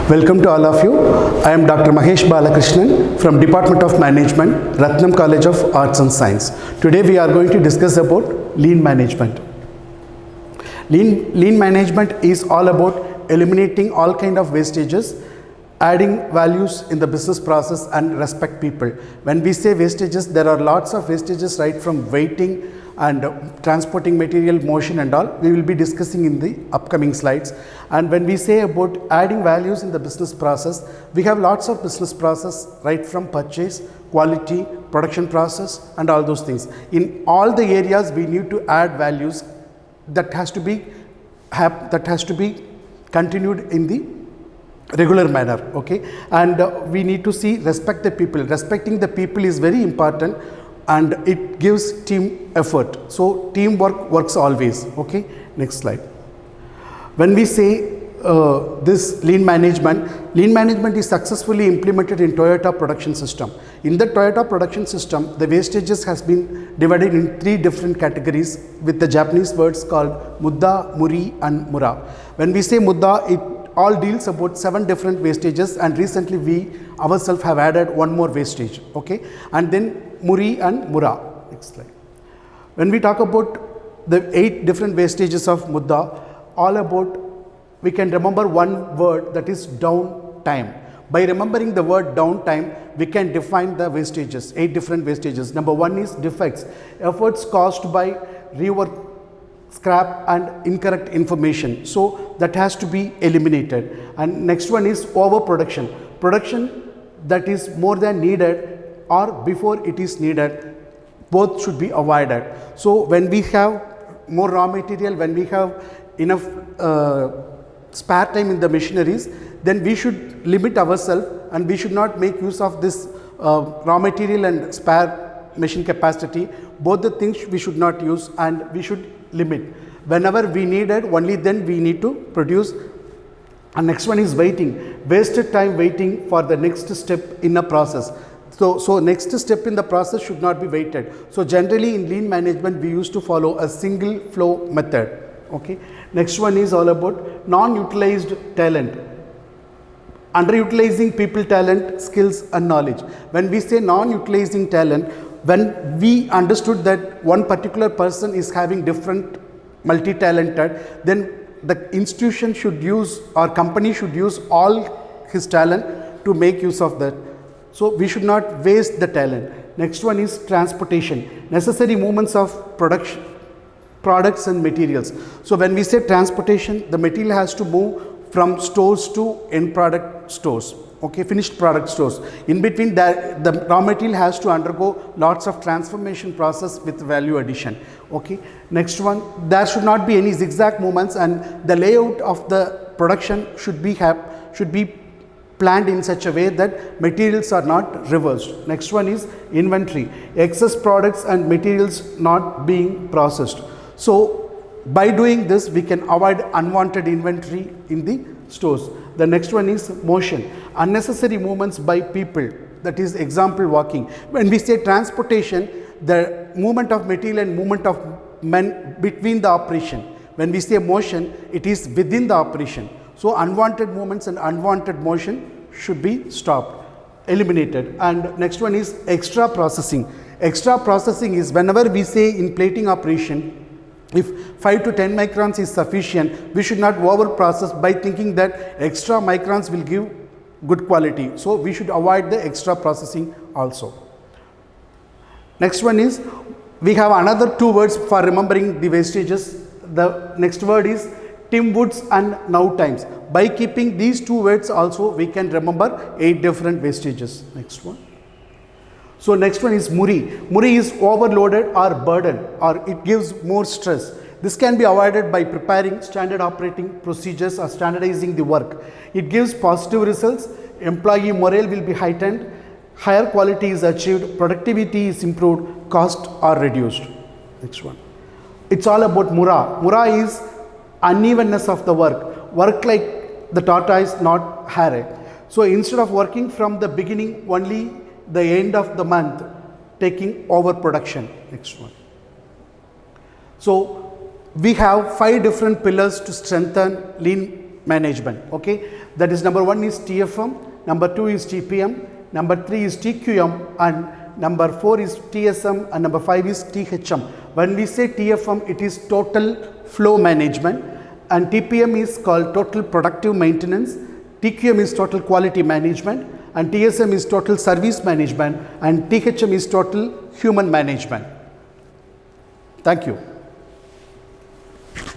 Welcome to all of you. I am Dr. Mahesh Balakrishnan from Department of Management, Ratnam College of Arts and Science. Today we are going to discuss about lean management. Lean management is all about eliminating all kind of wastages, adding values in the business process and respect people. When we say wastages, there are lots of wastages right from waiting and transporting material, motion and all. We will be discussing in the upcoming slides. And when we say about adding values in the business process, we have lots of business process right from purchase, quality, production process and all those things. In all the areas we need to add values that has to be continued in the regular manner, okay? And we need to see respect the people. Respecting the people is very important and it gives team effort. So teamwork works always, okay? Next slide. When we say this lean management is successfully implemented in Toyota production system. In the Toyota production system, the wastages has been divided in 3 different categories with the Japanese words called Mudda, Muri and Mura. When we say Mudda, it all deals about 7 different wastages, and recently we ourselves have added 1 more wastage, okay? And then Muri and Mura. Next slide. When we talk about the 8 different wastages of Mudda, all about, we can remember one word, that is downtime. By remembering the word downtime, we can define the wastages, 8 different wastages. Number 1 is defects, efforts caused by rework, scrap and incorrect information. So that has to be eliminated. And next one is overproduction. Production that is more than needed or before it is needed, both should be avoided. So when we have more raw material, when we have enough spare time in the machineries, then we should limit ourselves and we should not make use of this raw material and spare machine capacity. Both the things we should not use and we should limit. Whenever we need it, only then we need to produce. And next one is waiting. Wasted time waiting for the next step in a process. So next step in the process should not be waited. So generally in lean management, we used to follow a single flow method. Okay. Next one is all about non-utilized talent. Underutilizing people talent, skills and knowledge. When we say non-utilizing talent, when we understood that one particular person is having different multi-talented, then the institution should use or company should use all his talent to make use of that. So we should not waste the talent. Next one is transportation. Necessary movements of production, products and materials. So when we say transportation, the material has to move from stores to end product stores, okay, finished product stores. In between that, the raw material has to undergo lots of transformation process with value addition, okay. Next one, there should not be any zigzag movements and the layout of the production should be planned in such a way that materials are not reversed. Next one is inventory. Excess products and materials not being processed. So by doing this, we can avoid unwanted inventory in the stores. The next one is motion. Unnecessary movements by people, that is example walking. When we say transportation, the movement of material and movement of men between the operation. When we say motion, it is within the operation. So unwanted movements and unwanted motion should be stopped, eliminated. And next one is extra processing. Extra processing is whenever we say in plating operation, if 5 to 10 microns is sufficient, we should not over process by thinking that extra microns will give good quality. So we should avoid the extra processing also. Next one is, we have another 2 words for remembering the wastages. The next word is Tim Woods and now times. By keeping these 2 words also, we can remember 8 different wastages. Next one. So next one is Muri. Muri is overloaded or burden, or it gives more stress. This can be avoided by preparing standard operating procedures or standardizing the work. It gives positive results. Employee morale will be heightened. Higher quality is achieved. Productivity is improved. Costs are reduced. Next one. It's all about Mura. Mura is unevenness of the work. Work like the tortoise, not hare. So instead of working from the beginning only the end of the month, taking overproduction. Next one. So we have 5 different pillars to strengthen lean management. Okay, That is, number 1 is TFM, number 2 is TPM, number 3 is TQM, and number 4 is TSM, and number 5 is THM. When we say TFM, it is total flow management, and TPM is called total productive maintenance, TQM is total quality management, and TSM is total service management, and THM is total human management. Thank you.